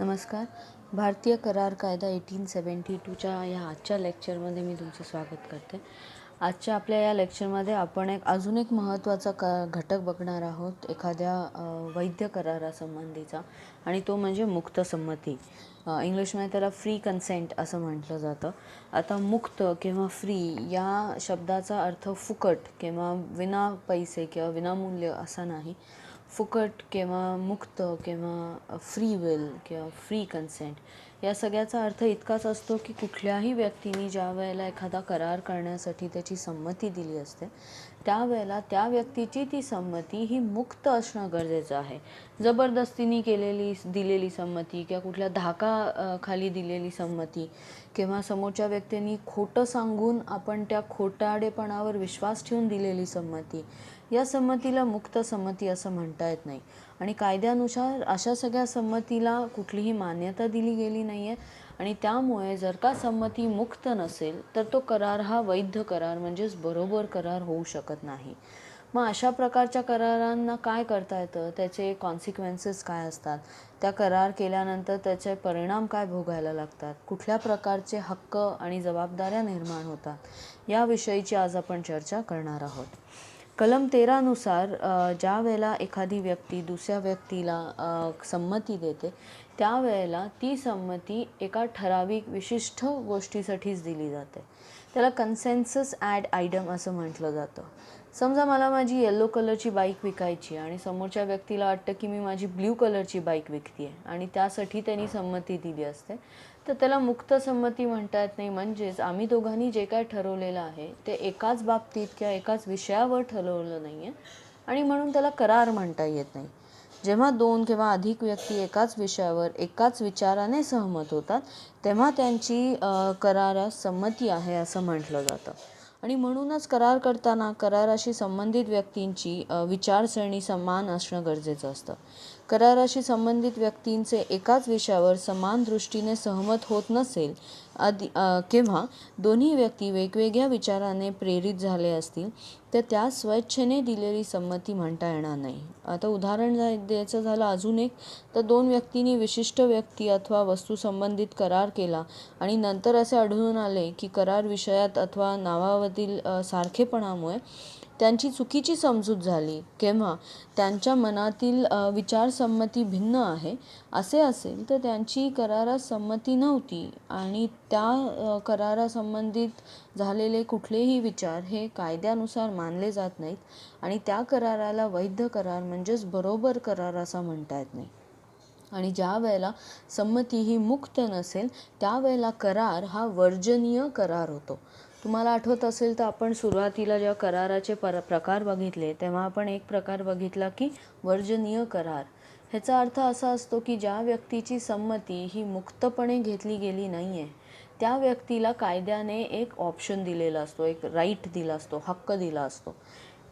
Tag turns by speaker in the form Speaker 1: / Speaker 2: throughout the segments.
Speaker 1: नमस्कार. भारतीय करार कायदा 1872च्या या आजच्या लेक्चरमध्ये मी तुमचं स्वागत करते. आजच्या आपल्या या लेक्चरमध्ये आपण अजून एक महत्त्वाचा घटक बघणार आहोत एखाद्या वैध करारासंबंधीचा, आणि तो म्हणजे मुक्त संमती. इंग्लिशमध्ये त्याला फ्री कन्सेंट असं म्हटलं जातं. आता मुक्त किंवा फ्री या शब्दाचा अर्थ फुकट किंवा विना पैसे किंवा विनामूल्य असा नाही. फुकट किंवा मुक्त किंवा फ्री विल किंवा फ्री कन्सेंट या सगळ्याचा अर्थ इतकाच असतो की कुठल्याही व्यक्तीने ज्या वेळेला एखादा करार करण्यासाठी त्याची संमती दिली असते त्यावेळेला त्या व्यक्तीची ती संमती ही मुक्त असणं गरजेचं आहे. जबरदस्तीने दिलेली संमती किंवा कुठल्या धाकाखाली दिलेली संमती किंवा समोरच्या व्यक्तींनी खोटं सांगून आपण त्या खोटाडेपणावर विश्वास ठेवून दिलेली संमती, या संमतीला मुक्त संमती असं म्हणता येत नाही. आणि कायद्यानुसार अशा सगळ्या संमतीला कुठलीही मान्यता दिली गेली नाही आहे. आणि त्यामुळे जर का संमती मुक्त नसेल तर तो करार हा वैध करार म्हणजेच बरोबर करार होऊ शकत नाही. मग अशा प्रकारच्या करारांना काय करता येतं, त्याचे कॉन्सिक्वेन्सेस काय असतात, त्या करार केल्यानंतर त्याचे परिणाम काय भोगायला लागतात, कुठल्या प्रकारचे हक्क आणि जबाबदाऱ्या निर्माण होतात, याविषयीची आज आपण चर्चा करणार आहोत. कलम 13 नुसार ज्या वेळेला एखादी व्यक्ती दुसऱ्या व्यक्तीला संमती देते त्यावेळेला ती संमती एका ठराविक विशिष्ट गोष्टीसाठीच दिली जाते. त्याला कन्सेन्सस ॲड आयडम असं म्हटलं जातं. समजा मला माझी येलो कलरची बाईक विकायची आणि समोरच्या व्यक्तीला वाटतं की मी माझी ब्ल्यू कलरची बाईक विकते आहे आणि त्यासाठी त्यांनी संमती दिली असते, तर त्याला मुक्त संमती म्हणता येत नाही. म्हणजेच आम्ही दोघांनी जे काय ठरवलेलं आहे ते एकाच बाबतीत किंवा एकाच विषयावर ठरवलं नाही आहे आणि म्हणून त्याला करार म्हणता येत नाही. जेव्हा दोन किंवा अधिक व्यक्ती एकाच विषयावर एकाच विचाराने सहमत होतात तेव्हा त्यांची करारास संमती आहे असं म्हटलं जातं. आणि म्हणूनच करार करताना कराराशी संबंधित व्यक्तींची विचारसरणी समान असणं गरजेचं असतं. कराराशी संबंधित व्यक्तींचे एकाच विषयावर समान दृष्टीने सहमत होत नसेल किंवा दोन्ही व्यक्ती वेगवेगळ्या विचाराने प्रेरित झाले असतील तर त्या स्वेच्छेने दिलेली संमती म्हणता येणार नाही. आता उदाहरण द्यायचं झालं अजून एक, तर दोन व्यक्तींनी विशिष्ट व्यक्ती अथवा वस्तू संबंधित करार केला आणि नंतर असे आढळून आले की करार विषयात अथवा नावावरील सारखेपणामुळे त्यांची चुकीची समजूत झाली किंवा त्यांच्या मनातील विचारसंमती भिन्न आहे असे असेल तर त्यांची करारात संमती नव्हती आणि त्या करारासंबंधित झालेले कुठलेही विचार हे कायद्यानुसार मानले जात नाहीत आणि त्या कराराला वैध करार म्हणजेच बरोबर करार असा म्हणता येत नाही. आणि ज्या वेळेला संमती ही मुक्त नसेल त्यावेळेला करार हा वर्जनीय करार होतो. तुम्हाला आठवत असेल तर आपण सुरुवातीला जेव्हा कराराचे प्रकार बघितले तेव्हा आपण एक प्रकार बघितला की वर्जनीय करार. ह्याचा अर्थ असा असतो की ज्या व्यक्तीची संमती ही मुक्तपणे घेतली गेली नाही आहे त्या व्यक्तीला कायद्याने एक ऑप्शन दिलेला असतो, एक राईट दिला असतो, हक्क दिला असतो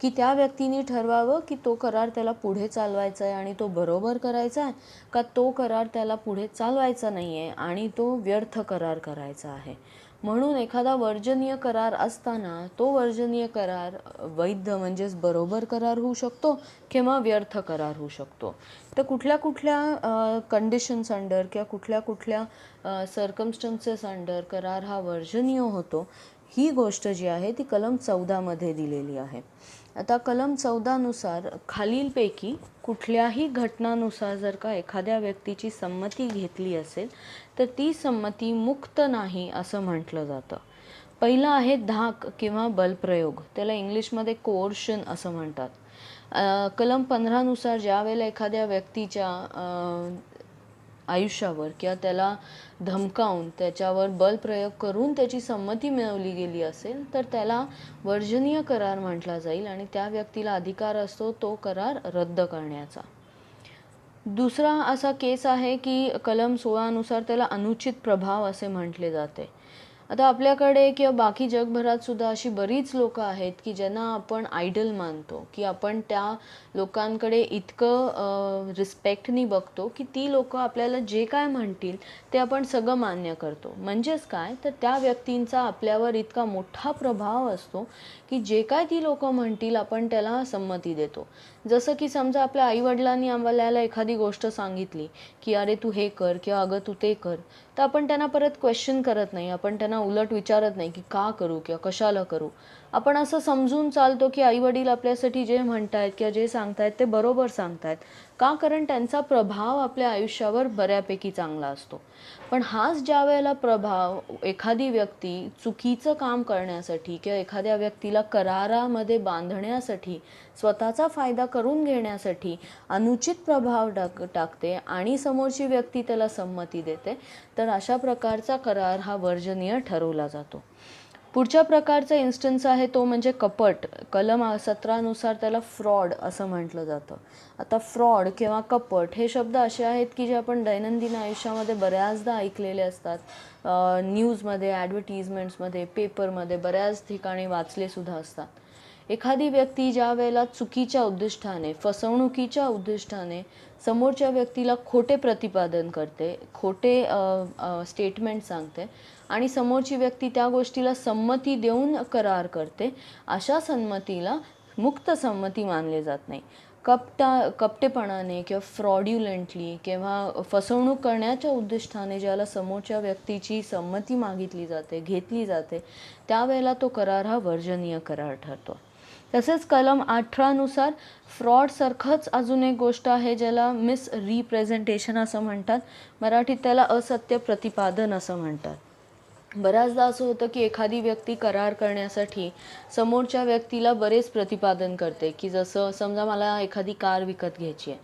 Speaker 1: की त्या व्यक्तीने ठरवावं की तो करार त्याला पुढे चालवायचा आहे आणि तो बरोबर करायचा आहे का तो करार त्याला पुढे चालवायचा नाही आहे आणि तो व्यर्थ करार करायचा आहे. म्हणून एखादा वर्जनीय करार असताना तो वर्जनीय करार वैध म्हणजेच बरोबर करार होऊ शकतो किंवा व्यर्थ करार होऊ शकतो. तर कुठल्या कुठल्या कंडिशन्स अंडर किंवा कुठल्या कुठल्या सर्कमस्टन्सेस अंडर करार हा वर्जनीय होतो ही गोष्ट जी आहे ती कलम 14 दिलेली आहे. आता कलम 14 नुसार खालीलपैकी कुठल्याही घटनानुसार जर का एखाद्या व्यक्तीची संमती घेतली असेल तर ती संमती मुक्त नाही असं म्हटलं जातं. पहिलं आहे धाक किंवा बलप्रयोग, त्याला इंग्लिशमध्ये कोर्शन असं म्हणतात. कलम 15 नुसार ज्या वेळेला एखाद्या व्यक्तीच्या आयुष्यावर किंवा त्याला धमकावून त्याच्यावर बलप्रयोग करून त्याची संमती मिळवली गेली असेल तर त्याला वर्जनीय करार म्हटला जाईल आणि त्या व्यक्तीला अधिकार असतो तो करार रद्द करण्याचा. दुसरा असा केस आहे की कलम 16 नुसार त्याला अनुचित प्रभाव असे म्हटले जाते. आता आपल्याकडे किंवा बाकी जगभरात सुद्धा अशी बरीच लोकं आहेत की ज्यांना आपण आयडल मानतो, की आपण त्या लोकांकडे इतकं रिस्पेक्टनी बघतो की ती लोकं आपल्याला जे काय म्हणतील ते आपण सगळं मान्य करतो. म्हणजेच काय, तर त्या व्यक्तींचा आपल्यावर इतका मोठा प्रभाव असतो की जे काय ती लोकं म्हणतील आपण त्याला संमती देतो. जसं की समजा आपल्या आईवडिलांनी आम्हाला एखादी गोष्ट सांगितली की अरे तू हे कर किंवा अगं तू ते कर, तर आपण त्यांना परत क्वेश्चन करत नाही. आपण त्यांना उलट विचारत नाही की का करू किंवा कशाला करू. आपण असं समजून चालतो की आई-वडील आपल्यासाठी जे म्हणतायत किंवा जे सांगतायत ते बरोबर सांगतायत. का? कारण त्यांचा प्रभाव आपल्या आयुष्यावर बऱ्यापैकी चांगला असतो. पण हाच ज्यावेळेला प्रभाव एखादी व्यक्ती चुकीचं काम करण्यासाठी किंवा एखाद्या व्यक्तीला करारामध्ये बांधण्यासाठी, स्वतःचा फायदा करून घेण्यासाठी अनुचित प्रभाव टाकते आणि समोरची व्यक्ती त्याला संमती देते, तर अशा प्रकारचा करार हा वर्जनीय ठरवला जातो. पुढच्या प्रकारचा इन्स्टन्स आहे तो म्हणजे कपट. कलम 17 नुसार त्याला फ्रॉड असं म्हटलं जातं. आता फ्रॉड किंवा कपट हे शब्द असे आहेत की जे आपण दैनंदिन आयुष्यामध्ये बऱ्याचदा ऐकलेले असतात. न्यूजमध्ये, ॲडव्हर्टिजमेंट्समध्ये, पेपरमध्ये बऱ्याच ठिकाणी वाचले सुद्धा असतात. एखादी व्यक्ती ज्या वेळेला चुकीच्या उद्दिष्टाने, फसवणुकीच्या उद्दिष्टाने समोरच्या व्यक्तीला खोटे प्रतिपादन करते, खोटे स्टेटमेंट सांगते आणि समोरची व्यक्ती त्या गोष्टीला संमती देऊन करार करते, अशा संमतीला मुक्त संमती मानले जात नाही. कपटेपणाने किंवा फ्रॉड्युलंटली किंवा फसवणूक करण्याच्या उद्दिष्टाने ज्याला समोरच्या व्यक्तीची संमती मागितली जाते, घेतली जाते, त्यावेळेला तो करार हा वर्जनीय करार ठरतो. तसेच कलम 18 नुसार फ्रॉडसारखंच अजून एक गोष्ट आहे ज्याला मिसरिप्रेझेंटेशन असं म्हणतात. मराठीत त्याला असत्य प्रतिपादन असं म्हणतात. बऱ्याचदा असं होतं की एखादी व्यक्ती करार करण्यासाठी समोरच्या व्यक्तीला बरेच प्रतिपादन करते, की जसं समजा मला एखादी कार विकत घ्यायची आहे,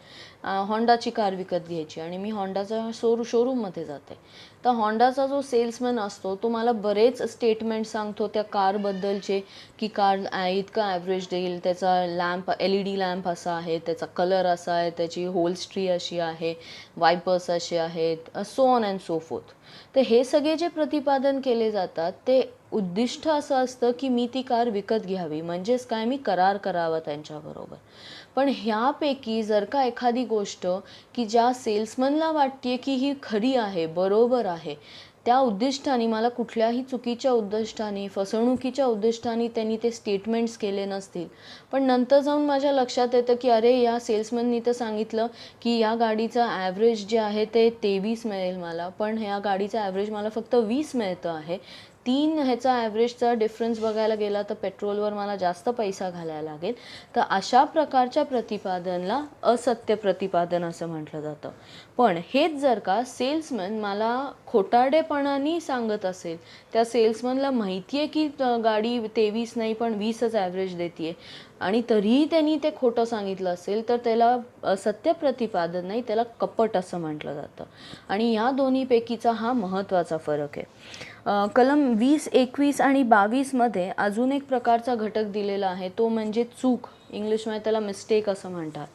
Speaker 1: हॉन्डाची कार विकत घ्यायची आणि मी हॉन्डाचा शोरूममध्ये जाते. तर हॉन्डाचा जो सेल्समन असतो तो मला बरेच स्टेटमेंट सांगतो त्या कारबद्दलचे, की कार इतकं ॲव्हरेज देईल, त्याचा लॅम्प LED लॅम्प असा आहे, त्याचा कलर असा आहे, त्याची होलस्ट्री अशी आहे, वायपर्स असे आहेत, so on and so fourth. तर हे सगळे जे प्रतिपादन केले जातात ते उद्दिष्ट असं असतं की मी ती कार विकत घ्यावी, म्हणजेच काय, मी करार करावा त्यांच्याबरोबर. पण ह्यापैकी जर का एखादी गोष्ट की ज्या सेल्समनला वाटते की ही खरी आहे, बरोबर आहे, त्या उद्दिष्टाने मला कुठल्याही चुकीच्या उद्दिष्टाने, फसवणुकीच्या उद्दिष्टाने त्यांनी ते स्टेटमेंट्स केले नसतील, पण नंतर जाऊन माझ्या लक्षात येतं की अरे या सेल्समननी तर सांगितलं की या गाडीचं ॲव्हरेज जे आहे ते 23 मिळेल मला, पण ह्या गाडीचं ॲव्हरेज मला फक्त 20 मिळतं आहे. 3 ह्याचा ॲव्हरेजचा डिफरन्स बघायला गेला तर पेट्रोलवर मला जास्त पैसा घालायला लागेल. तर अशा प्रकारच्या प्रतिपादनला असत्य प्रतिपादन असं म्हटलं जातं. पण हेच जर का सेल्समन मला खोटारडेपणाने सांगत असेल, त्या सेल्समनला माहिती आहे की गाडी 23 नाही पण 20च ॲव्हरेज देते आणि तरीही त्यांनी ते खोटं सांगितलं असेल, तर त्याला असत्य प्रतिपादन नाही, त्याला कपट असं म्हटलं जातं. आणि ह्या दोन्हीपैकीचा हा महत्त्वाचा फरक आहे. कलम 20, 21 आणि 22 मध्ये अजून एक प्रकारचा घटक दिलेला आहे, तो म्हणजे चूक. इंग्लिशमध्ये त्याला मिस्टेक असं म्हणतात.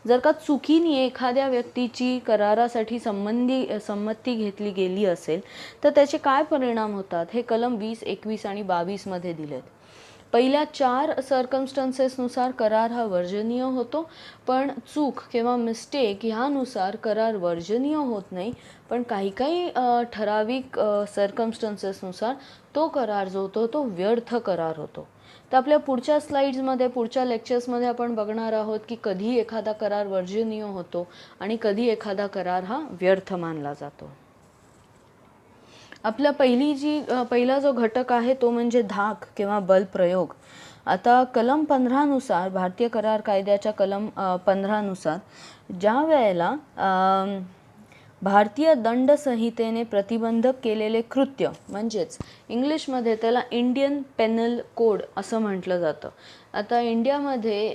Speaker 1: जर का चुकीने एखाद्या व्यक्तीची करारासाठी संमती घेतली गेली असेल, तर त्याचे काय परिणाम होतात हे कलम 20, 21 आणि 22 मध्ये दिलेत. पहिल्या 4 सर्कमस्टन्सेसनुसार करार हा वर्जनीय होतो, पण चूक किंवा मिस्टेक ह्यानुसार करार वर्जनीय होत नाही, पण काही काही ठराविक सर्कमस्टन्सेसनुसार तो करार जो होतो तो व्यर्थ करार होतो. तर आपल्या पुढच्या स्लाइड्समध्ये, पुढच्या लेक्चर्समध्ये आपण बघणार आहोत की कधी एखादा करार वर्जनीय होतो आणि कधी एखादा करार हा व्यर्थ मानला जातो. आपला पहिला जो घटक आहे तो म्हणजे धाक किंवा बलप्रयोग. आता कलम 15 नुसार, भारतीय करार कायद्याच्या कलम 15 नुसार ज्या वेळेला भारतीय दंड संहितेने प्रतिबंधक केलेले कृत्य, म्हणजेच इंग्लिशमध्ये त्याला इंडियन पेनल कोड असं म्हटलं जातं. आता इंडियामध्ये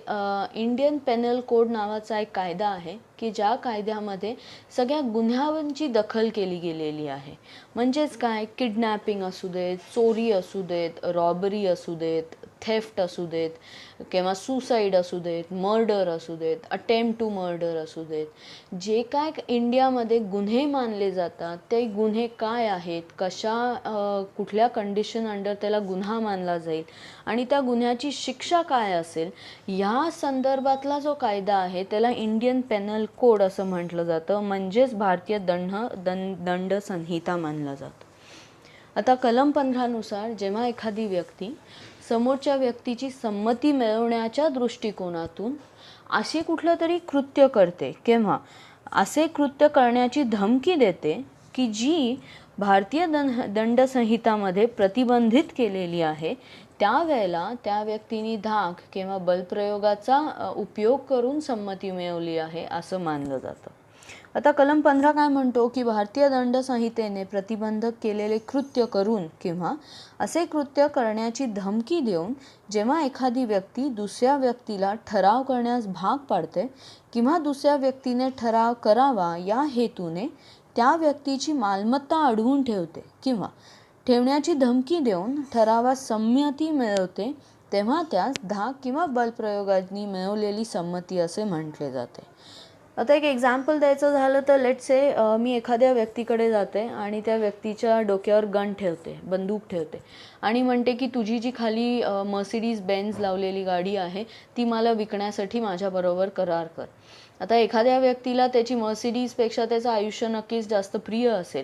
Speaker 1: इंडियन पेनल कोड नावाचा एक कायदा आहे की ज्या कायद्यामध्ये सगळ्या गुन्ह्यांची दखल केली गेलेली आहे. म्हणजेच काय, किडनॅपिंग असू देत, चोरी असू देत, रॉबरी असू देत, थेफ्ट असू देत किंवा सुसाईड असू देत, मर्डर असू देत, अटेम्प्ट टू मर्डर असू देत, जे काय इंडियामध्ये गुन्हे मानले जातात ते गुन्हे काय आहेत, कुठल्या कंडिशन अंडर त्याला गुन्हा मानला जाईल आणि त्या गुन्ह्याची शिक्षा काय असेल, या संदर्भातला जो कायदा आहे त्याला इंडियन पेनल कोड असं म्हटलं जातं, म्हणजेच भारतीय दंड संहिता मानला जातो. आता कलम 15 नुसार जेव्हा एखादी व्यक्ती समोरच्या व्यक्तीची संमती मिळवण्याच्या दृष्टिकोनातून असे कुठलं तरी कृत्य करते किंवा असे कृत्य करण्याची धमकी देते की जी भारतीय दंड संहितामध्ये प्रतिबंधित केलेली आहे, त्यावेळेला त्या व्यक्तीने धाक किंवा बलप्रयोगाचा उपयोग करून संमती मिळवली आहे असं मानलं जातं. आता कलम 15 काय म्हणतो की भारतीय दंड संहितेने प्रतिबंधक केलेले कृत्य करून किंवा असे कृत्य करण्याची धमकी देऊन जेव्हा एखादी व्यक्ती दुसऱ्या व्यक्तीला ठराव करण्यास भाग पाडते किंवा दुसऱ्या व्यक्तीने ठराव करावा या हेतूने त्या व्यक्तीची मालमत्ता अडवून ठेवते किंवा ठेवण्याची धमकी देऊन ठरावास संमती मिळवते, तेव्हा त्यास धाक किंवा बलप्रयोगाने मिळवलेली संमती असे म्हटले जाते. आता एक एक्झाम्पल द्यायचं झालं तर लेट्स से मी एखाद्या व्यक्तीकडे जाते आणि त्या व्यक्तीच्या डोक्यावर गन ठेवते, बंदूक ठेवते आणि म्हणते की तुझी जी खाली मर्सिडीज बेन्झ लावलेली गाडी आहे ती मला विकण्यासाठी माझ्याबरोबर करार कर. आता एखाद्या व्यक्तीला त्याची मर्सिडीजपेक्षा त्याचं आयुष्य नक्कीच जास्त प्रिय असेल.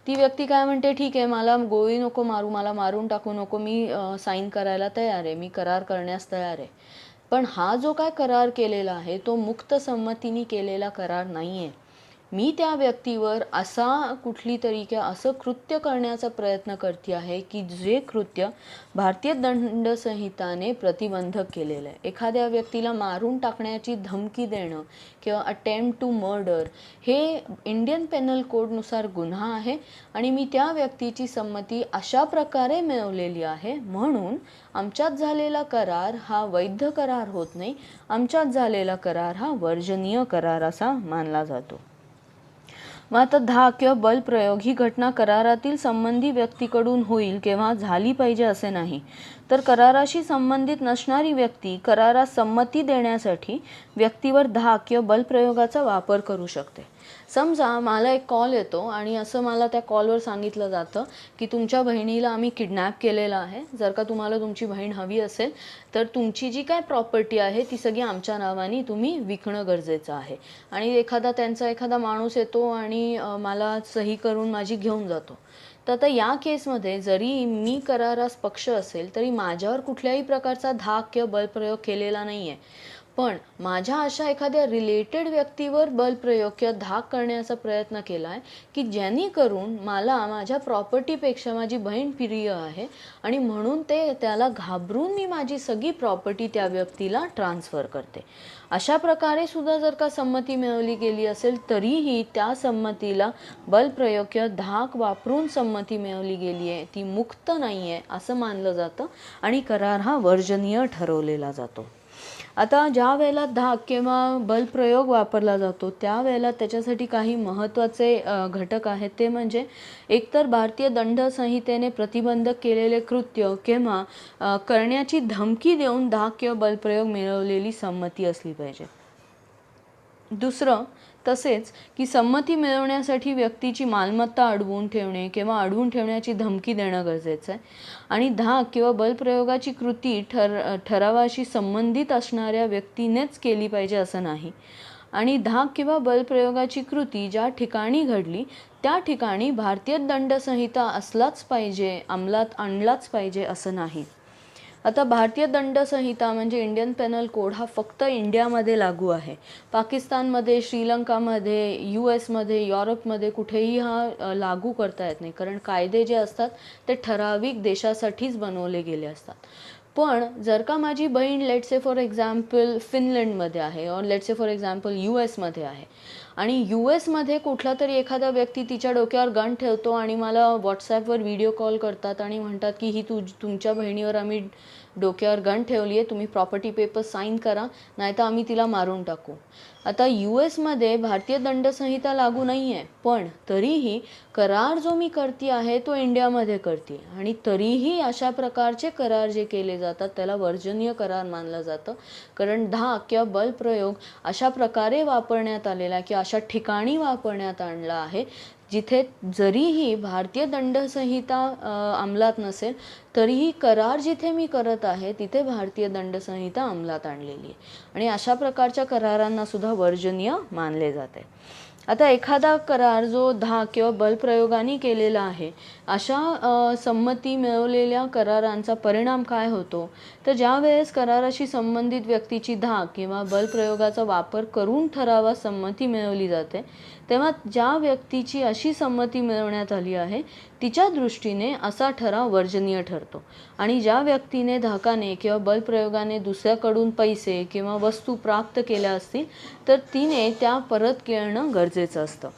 Speaker 1: ती व्यक्ती काय म्हणते, ठीक आहे, मला गोळी नको मारू, मला मारून टाकू नको, मी साईन करायला तयार आहे, मी करार करण्यास तयार आहे. पण हा जो काय करार केलेला आहे तो मुक्त संमतीने केलेला करार नाही आहे. मी त्या व्यक्तीवर कुठली तरी किंवा असं कृत्य करण्याचा प्रयत्न करते आहे की जे कृत्य भारतीय दंड संहिताने प्रतिबंधक केलेलं आहे. एखाद्या व्यक्तीला मारून टाकण्याची धमकी देणं किंवा अटेम्प्ट टू मर्डर हे इंडियन पेनल कोडनुसार गुन्हा आहे आणि मी त्या व्यक्तीची संमती अशा प्रकारे मिळवलेली आहे, म्हणून आमच्यात झालेला करार हा वैध करार होत नाही, आमच्यात झालेला करार हा वर्जनीय करार असा मानला जातो. मग आता धाक किंवा बलप्रयोग ही घटना करारातील संबंधी व्यक्तीकडून होईल किंवा झाली पाहिजे असे नाही, तर कराराशी संबंधित नसणारी व्यक्ती करारास संमती देण्यासाठी व्यक्तीवर धाक किंवा बलप्रयोगाचा वापर करू शकते. समजा मला एक कॉल येतो आणि असं मला त्या कॉलवर सांगितलं जातं की तुमच्या बहिणीला आम्ही किडनॅप केलेलं आहे, जर का तुम्हाला तुमची बहीण हवी असेल तर तुमची जी काय प्रॉपर्टी आहे ती सगळी आमच्या नावाने तुम्ही विकणं गरजेचं आहे. आणि त्यांचा एखादा माणूस येतो आणि मला सही करून माझी घेऊन जातो. तर आता या केसमध्ये जरी मी करारास पक्ष असेल तरी माझ्यावर कुठल्याही प्रकारचा धाक किंवा बलप्रयोग केलेला नाही आहे, पण माझ्या अशा एखाद्या रिलेटेड व्यक्तीवर बलप्रयोग किंवा धाक करण्याचा प्रयत्न केला आहे की जेणेकरून मला माझ्या प्रॉपर्टीपेक्षा माझी बहीण प्रिय आहे आणि म्हणून त्याला घाबरून मी माझी सगळी प्रॉपर्टी त्या व्यक्तीला ट्रान्सफर करते. अशा प्रकारे सुद्धा जर का संमती मिळवली गेली असेल तरीही त्या संमतीला बलप्रयोग किंवा धाक वापरून संमती मिळवली गेली आहे, ती मुक्त नाही आहे असं मानलं जातं आणि करार हा वर्जनीय ठरवलेला जातो. आता ज्या वेळेला धाक किंवा बलप्रयोग वापरला जातो त्यावेळेला त्याच्यासाठी काही महत्त्वाचे घटक आहेत, ते म्हणजे एकतर भारतीय दंड संहितेने प्रतिबंधक केलेले कृत्य किंवा करण्याची धमकी देऊन धाक किंवा बलप्रयोग मिळवलेली संमती असली पाहिजे. दुसरं तसेच की संमती मिळवण्यासाठी व्यक्तीची मालमत्ता अडवून ठेवणे किंवा अडवून ठेवण्याची धमकी देणं गरजेचं आहे आणि धाक किंवा बलप्रयोगाची कृती ठरावाशी संबंधित असणाऱ्या व्यक्तीनेच केली पाहिजे असं नाही आणि धाक किंवा बलप्रयोगाची कृती ज्या ठिकाणी घडली त्या ठिकाणी भारतीय दंड संहिता असलाच पाहिजे, अंमलात आणलाच पाहिजे असं नाही. आता भारतीय दंड संहिता म्हणजे इंडियन पेनल कोड हा फक्त इंडियामध्ये लागू आहे. पाकिस्तानमध्ये, श्रीलंकामध्ये, US मध्ये, युरोपमध्ये कुठेही हा लागू करता येत नाही, कारण कायदे जे असतात ते ठराविक देशासाठीच बनवले गेले असतात. पण जर का माझी बहीण लेट्स से फॉर एक्झाम्पल फिनलंडमध्ये आहे और let's say for example US मध्ये आहे आणि US मध्ये कुठला तरी एखादा व्यक्ती तिच्या डोक्यावर गन ठेवतो आणि मला व्हॉट्सॲपवर व्हिडिओ कॉल करतात आणि म्हणतात की ही तुमच्या बहिणीवर आम्ही डोक्यावर गन ठेवली आहे, तुम्ही प्रॉपर्टी पेपर साईन करा, नाहीतर आम्ही तिला मारून टाकू. आता US मध्ये भारतीय दंडसंहिता लागू नाही आहे, पण तरीही करार जो मी करते आहे तो इंडियामध्ये करते, आणि तरीही अशा प्रकारचे करार जे केले जातात त्याला वर्जनीय करार मानलं जातं. कारण धाक किंवा बलप्रयोग अशा प्रकारे वापरण्यात आलेला किंवा अशा ठिकाणी वापरण्यात आणला आहे जिथे जरीही भारतीय दंडसंहिता अंमलात नसेल तरीही करार जिथे मी करत आहे तिथे भारतीय दंडसंहिता अंमलात आणलेली आहे, आणि अशा प्रकारच्या करारांना सुद्धा वर्जनीय मानले जाते. आता एखादा करार जो धाक किंवा बलप्रयोगाने केलेला आहे, अशा संमती मिळवलेल्या करारांचा परिणाम काय होतो, तर ज्या वेळेस कराराशी संबंधित व्यक्तीची धाक किंवा बलप्रयोगाचा वापर करून ठरावात संमती मिळवली जाते, तेव्हा ज्या व्यक्तीची अशी संमती मिळवण्यात आली आहे तिच्या दृष्टीने असा ठराव वर्जनीय ठरतो, आणि ज्या व्यक्तीने धाकाने किंवा बलप्रयोगाने दुसऱ्याकडून पैसे किंवा वस्तू प्राप्त केल्या असतील तर तिने त्या परत घेणं गरजेचं असतं.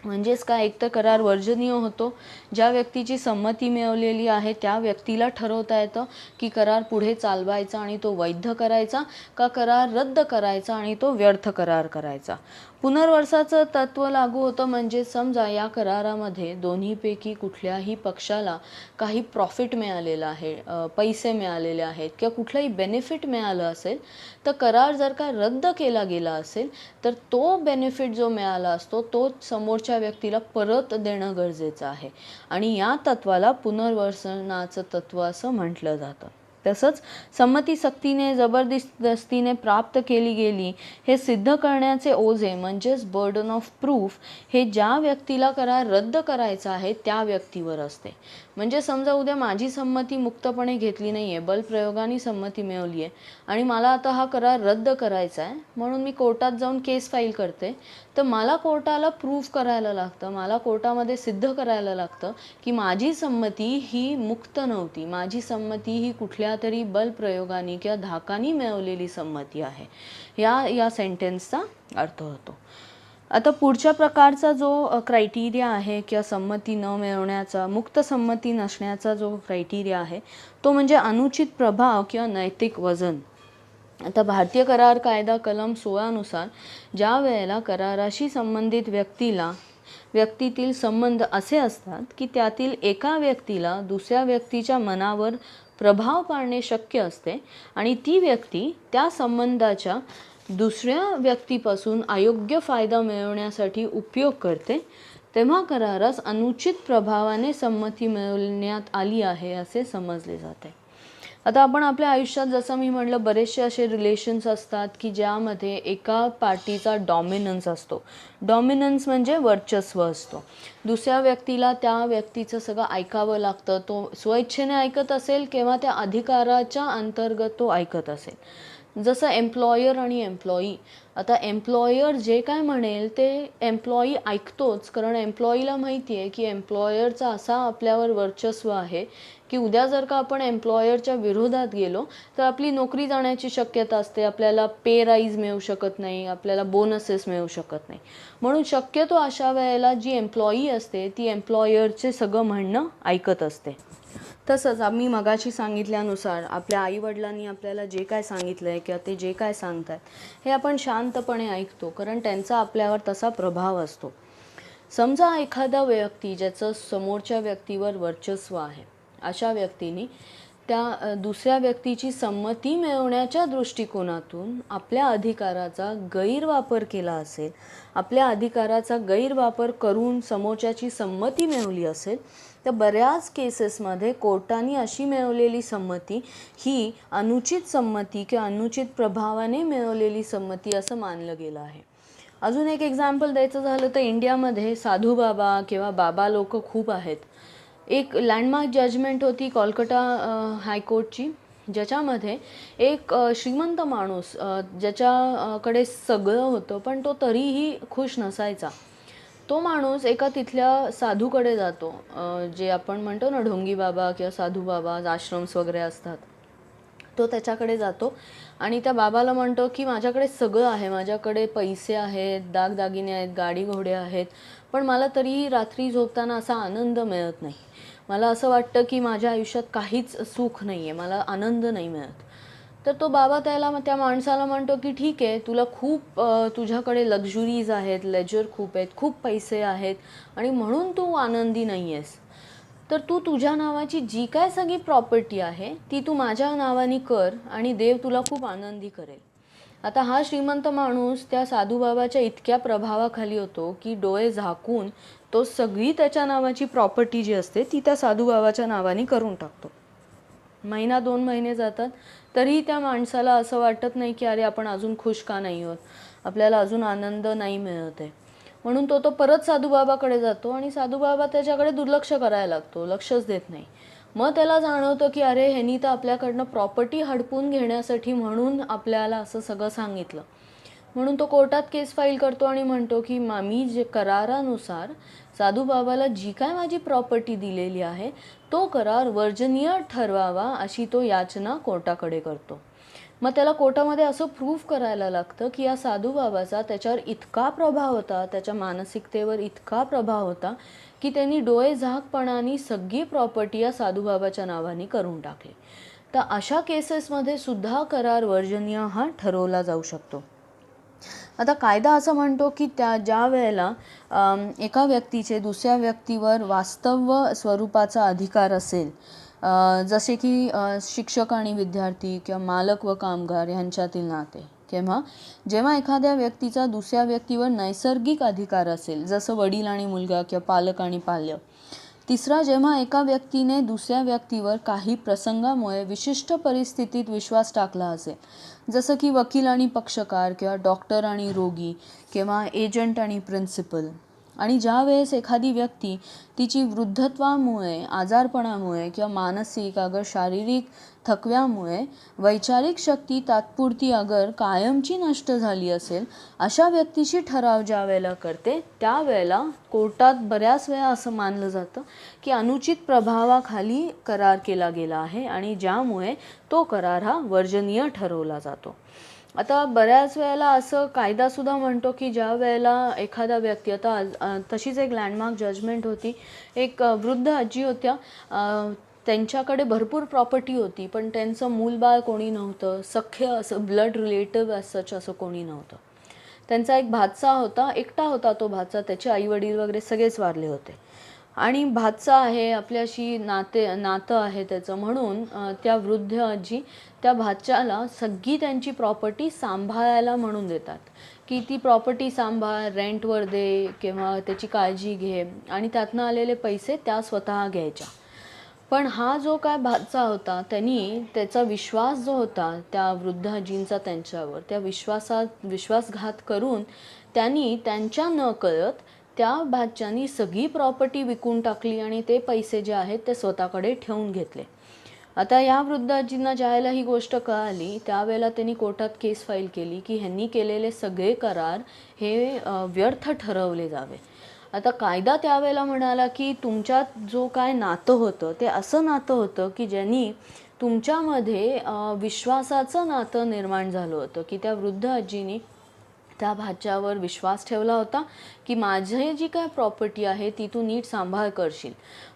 Speaker 1: म्हणजेच काय, एक तर करार वर्जनीय होतो, ज्या व्यक्तीची संमती मिळवलेली आहे त्या व्यक्तीला ठरवता येतं की करार पुढे चालवायचा आणि तो वैध करायचा का करार रद्द करायचा आणि तो व्यर्थ करार करायचा. पुनर्वसाचं तत्व लागू होतं, म्हणजे समजा या करारामध्ये दोन्हीपैकी कुठल्याही पक्षाला काही प्रॉफिट मिळालेलं आहे, पैसे मिळालेले आहेत किंवा कुठलंही बेनिफिट मिळालं असेल, तर करार जर का रद्द केला गेला असेल तर तो बेनिफिट जो मिळाला असतो तो समोरच्या व्यक्तीला परत देणं गरजेचं आहे, आणि या तत्वाला पुनर्वसनाचं तत्व असं म्हटलं जातं. तसंच संमती सक्तीने जबरदस्तीने प्राप्त केली गेली हे सिद्ध करण्याचे ओझे म्हणजेच बर्डन ऑफ प्रूफ हे ज्या व्यक्तीला करार रद्द करायचा आहे त्या व्यक्तीवर असते. म्हणजे समजा उद्या माझी संमती मुक्तपणे घेतली नाही आहे, बलप्रयोगाने संमती मिळवली आहे आणि मला आता हा करार रद्द करायचा आहे, म्हणून मी कोर्टात जाऊन केस फाईल करते, तर मला कोर्टाला प्रूफ करायला लागतं, मला कोर्टामध्ये सिद्ध करायला लागतं की माझी संमती ही मुक्त नव्हती, माझी संमती ही कुठल्या तरी बलप्रयोगाने किंवा धाकाने मिळवलेली संमती आहे. या सेंटेन्सचा अर्थ होतो. आता पुढच्या प्रकारचा जो क्रायटेरिया आहे किंवा संमती न मिळवण्याचा, मुक्त संमती नसण्याचा जो क्रायटेरिया आहे तो म्हणजे अनुचित प्रभाव किंवा नैतिक वजन. आता भारतीय करार कायदा कलम 16 नुसार ज्या वेळेला कराराशी संबंधित व्यक्तीतील संबंध असे असतात की त्यातील एका व्यक्तीला दुसऱ्या व्यक्तीच्या मनावर प्रभाव पाडणे शक्य असते आणि ती व्यक्ती त्या संबंधाच्या दुसऱ्या व्यक्तीपासून अयोग्य फायदा मिळवण्यासाठी उपयोग करते, तेव्हा करारास अनुचित प्रभावाने संमती मिळवण्यात आली आहे असे समजले जाते. आता आपण आपल्या आयुष्यात जसं मी म्हटलं बरेचसे असे रिलेशन्स असतात की ज्यामध्ये एका पार्टीचा डॉमिनन्स असतो. डॉमिनन्स म्हणजे वर्चस्व असतो. दुसऱ्या व्यक्तीला त्या व्यक्तीचं सगळं ऐकावं लागतं, तो स्वइच्छेने ऐकत असेल किंवा त्या अधिकाराच्या अंतर्गत तो ऐकत असेल. जसं एम्प्लॉयर आणि एम्प्लॉई. आता एम्प्लॉयर जे काय म्हणेल ते एम्प्लॉई ऐकतोच, कारण एम्प्लॉईला माहिती आहे की एम्प्लॉयरचा असा आपल्यावर वर्चस्व आहे की उद्या जर का आपण एम्प्लॉयरच्या विरोधात गेलो तर आपली नोकरी जाण्याची शक्यता असते, आपल्याला पे राईज मिळू शकत नाही, आपल्याला बोनसेस मिळू शकत नाही. म्हणून शक्यतो अशा वेळेला जी एम्प्लॉई असते ती एम्प्लॉयरचे सगळं म्हणणं ऐकत असते. तसंच आम्ही मगाशी सांगितल्यानुसार आपल्या आईवडिलांनी आपल्याला जे काय सांगितलं आहे किंवा ते जे काय सांगतात हे आपण शांतपणे ऐकतो, कारण त्यांचा आपल्यावर तसा प्रभाव असतो. समजा एखादा व्यक्ती ज्याचं समोरच्या व्यक्तीवर वर्चस्व आहे, अशा व्यक्तीने त्या दुसऱ्या व्यक्तीची संमती मिळवण्याच्या दृष्टिकोनातून आपल्या अधिकाराचा गैरवापर केला असेल, आपल्या अधिकाराचा गैरवापर करून समोरच्याची संमती मिळवली असेल, तर बऱ्याच केसेसमध्ये कोर्टाने अशी मिळवलेली संमती ही अनुचित संमती किंवा अनुचित प्रभावाने मिळवलेली संमती असं मानलं गेलं आहे. अजून एक एक्झाम्पल द्यायचं झालं तर इंडियामध्ये साधू बाबा किंवा बाबा लोक खूप आहेत. एक लँडमार्क जजमेंट होती कोलकाता हायकोर्टची, ज्याच्यामध्ये एक श्रीमंत माणूस ज्याच्याकडे सगळं होतं पण तो तरीही खुश नसायचा, तो माणूस एका तिथल्या साधूकडे जातो, जे आपण म्हणतो ना ढोंगी बाबा किंवा साधू बाबा, आश्रम्स वगैरे असतात. तो त्याच्याकडे जातो आणि त्या बाबाला म्हणतो की माझ्याकडे सगळं आहे, माझ्याकडे पैसे आहेत, दागदागिने आहेत, गाडी घोडे आहेत, पण मला तरीही रात्री झोपताना असा आनंद मिळत नाही. मला असं वाटतं की माझ्या आयुष्यात काहीच सुख नाही आहे, मला आनंद नाही मिळत. तर तो बाबा त्या माणसाला म्हणतो की ठीक आहे, तुला खूप तुझ्याकडे लक्झुरीज आहेत, लेजर खूप आहेत, खूप पैसे आहेत आणि म्हणून तू आनंदी नाही आहेस. तर तू तुझ्या नावाची जी काय सगळी प्रॉपर्टी आहे ती तू माझ्या नावाने कर आणि देव तुला खूप आनंदी करेल. आता हा श्रीमंत माणूस त्या साधूबाबाच्या इतक्या प्रभावाखाली होतो की डोळे झाकून तो सगळी त्याच्या नावाची प्रॉपर्टी जी असते ती त्या साधूबाबाच्या नावाने करून टाकतो. महिना 2 महिने जातात तरीही त्या माणसाला असं वाटत नाही की अरे आपण अजून खुश का नाही आहोत, आपल्याला अजून आनंद नाही मिळत आहे. म्हणून तो परत साधूबाबाकडे जातो आणि साधूबाबा त्याच्याकडे दुर्लक्ष करायला लागतो, लक्षच देत नाही. मग त्याला जाणवतं की अरे ह्यांनी तर आपल्याकडनं प्रॉपर्टी हडपून घेण्यासाठी म्हणून आपल्याला असं सगळं सांगितलं. म्हणून तो कोर्टात केस फाईल करतो आणि म्हणतो की मी जे करारानुसार साधूबाबाला जी काय माझी प्रॉपर्टी दिलेली आहे तो करार वर्जनीय ठरवावा अशी तो याचना कोर्टाकडे करतो. मग त्याला कोर्टामध्ये असं प्रूव्ह करायला लागतं की या साधूबाबाचा त्याच्यावर इतका प्रभाव होता, त्याच्या मानसिकतेवर इतका प्रभाव होता की त्यांनी डोळे झाकपणाने सगळी प्रॉपर्टी या साधूबाबाच्या नावाने करून टाकली. तर अशा केसेसमध्ये सुद्धा करार वर्जनीय हा ठरवला जाऊ शकतो. आता कायदा असं म्हणतो की ज्या वेळेला एका व्यक्तीचे दुसऱ्या व्यक्तीवर वास्तव स्वरूपाचा अधिकार असेल, जसे की शिक्षक आणि विद्यार्थी किंवा मालक व कामगार यांच्यातील नाते, जेव्हा एखाद्या व्यक्तीचा दुसऱ्या व्यक्तीवर नैसर्गिक अधिकार असेल, जसं वडील आणि मुलगा किंवा पालक आणि पाल्य. तिसरा, जेव्हा एका व्यक्तीने दुसऱ्या व्यक्तीवर काही प्रसंगामुळे विशिष्ट परिस्थितीत विश्वास टाकला असेल, जसं की वकील आणि पक्षकार किंवा डॉक्टर आणि रोगी किंवा एजंट आणि प्रिन्सिपल. आणि ज्या वेळेस एखादी व्यक्ती तिची वृद्धत्वामुळे, आजारपणामुळे किंवा मानसिक अगर शारीरिक थकव्यामुळे वैचारिक शक्ती तात्पुरती अगर कायमची नष्ट झाली असेल, अशा व्यक्तीची ठराव ज्या वेळेला करते त्यावेळेला कोर्टात बऱ्याच वेळा असं मानलं जातं की अनुचित प्रभावाखाली करार केला गेला आहे आणि ज्यामुळे तो करार हा वर्जनीय ठरवला जातो. आता बऱ्याच वेळेला असं कायदासुद्धा म्हणतो की ज्या वेळेला एखादा व्यक्ती, आता तशीच एक लँडमार्क जजमेंट होती, एक वृद्ध आजी होत्या, त्यांच्याकडे भरपूर प्रॉपर्टी होती पण त्यांचं मूलबाळ कोणी नव्हतं, सख्य असं ब्लड रिलेटिव्ह सच असं कोणी नव्हतं. त्यांचा एक भाचा होता, एकटा होता तो भाचा, त्याचे आईवडील वगैरे सगळेच वारले होते आणि भाचा आहे, आपल्याशी नातं आहे त्याचं, म्हणून त्या वृद्ध आजी त्या भाच्याला सगळी त्यांची प्रॉपर्टी सांभाळायला म्हणून देतात की ती प्रॉपर्टी सांभाळ, रेंटवर दे किंवा त्याची काळजी घे आणि त्यातनं आलेले पैसे त्या स्वतः घ्यायच्या. पण हा जो काय भाचा होता त्यांनी त्याचा विश्वास जो होता त्या वृद्ध आजींचा त्यांच्यावर, त्या विश्वासघात करून त्यांनी त्यांच्या नकळत त्या भाच्यानी सगळी प्रॉपर्टी विकून टाकली आणि ते पैसे जे आहेत ते स्वतःकडे ठेवून घेतले. आता या वृद्ध आजींना ज्यावेळेला ही गोष्ट कळाली त्यावेळेला त्यांनी कोर्टात केस फाईल केली की ह्यांनी केलेले सगळे करार हे व्यर्थ ठरवले जावे. आता कायदा त्यावेळेला म्हणाला की तुमच्यात जो काय नातं होतं ते असं नातं होतं की ज्यांनी तुमच्यामध्ये विश्वासाचं नातं निर्माण झालं होतं की त्या वृद्ध आजीनी त्या भाच्यावर विश्वास ठेवला होता की माझी जी काय प्रॉपर्टी आहे ती तू नीट सांभाळ करशील.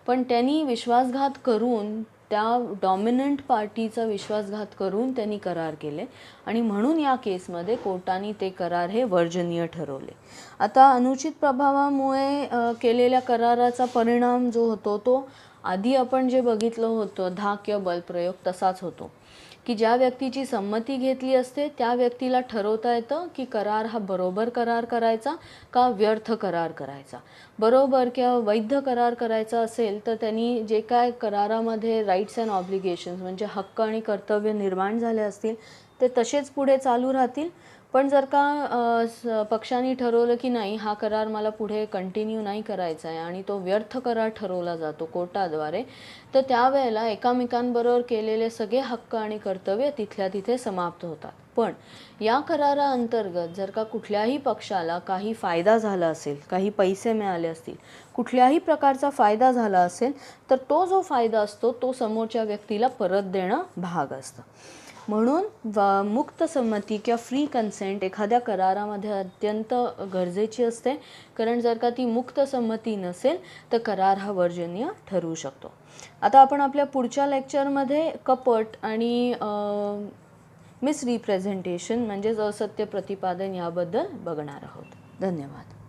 Speaker 1: पण त्यांनी विश्वासघात करून, त्या डॉमिनंट पार्टीचा विश्वासघात करून त्यांनी करार केले आणि म्हणून या केसमध्ये कोर्टाने ते करार हे वर्जनीय ठरवले. आता अनुचित प्रभावामुळे केलेल्या कराराचा परिणाम जो होतो तो आधी आपण जे बघितलं होतं धाक किंवा बलप्रयोग तसाच होतो की ज्या व्यक्तीची संमती घेतली असते त्या व्यक्तीला ठरवता येतं की करार हा बरोबर करार करायचा का व्यर्थ करार करायचा. बरोबर किंवा वैध करार करायचा असेल तर त्यांनी जे काय करारामध्ये राईट्स अँड ऑब्लिगेशन्स म्हणजे हक्क आणि कर्तव्य निर्माण झाले असतील ते तसेच पुढे चालू राहतील. पण जर का पक्षांनी ठरवलं की नाही हा करार मला पुढे कंटिन्यू नाही करायचा आहे आणि तो व्यर्थ करार ठरवला जातो कोर्टाद्वारे, तर त्यावेळेला एकामेकांबरोबर केलेले सगळे हक्क आणि कर्तव्य तिथल्या तिथे समाप्त होतात. पण या कराराअंतर्गत जर का कुठल्याही पक्षाला काही फायदा झाला असेल, काही पैसे मिळाले असतील, कुठल्याही प्रकारचा फायदा झाला असेल तर तो जो फायदा असतो तो समोरच्या व्यक्तीला परत देणं भाग असतं. म्हणून मुक्त संमती किंवा फ्री कन्सेंट एखाद्या करारामध्ये अत्यंत गरजेची असते, कारण जर का ती मुक्त संमती नसेल तर करार हा वर्जनीय ठरवू शकतो. आता आपण आपल्या पुढच्या लेक्चरमध्ये कपट आणि मिसरिप्रेझेंटेशन म्हणजेच असत्य प्रतिपादन याबद्दल बघणार आहोत. धन्यवाद.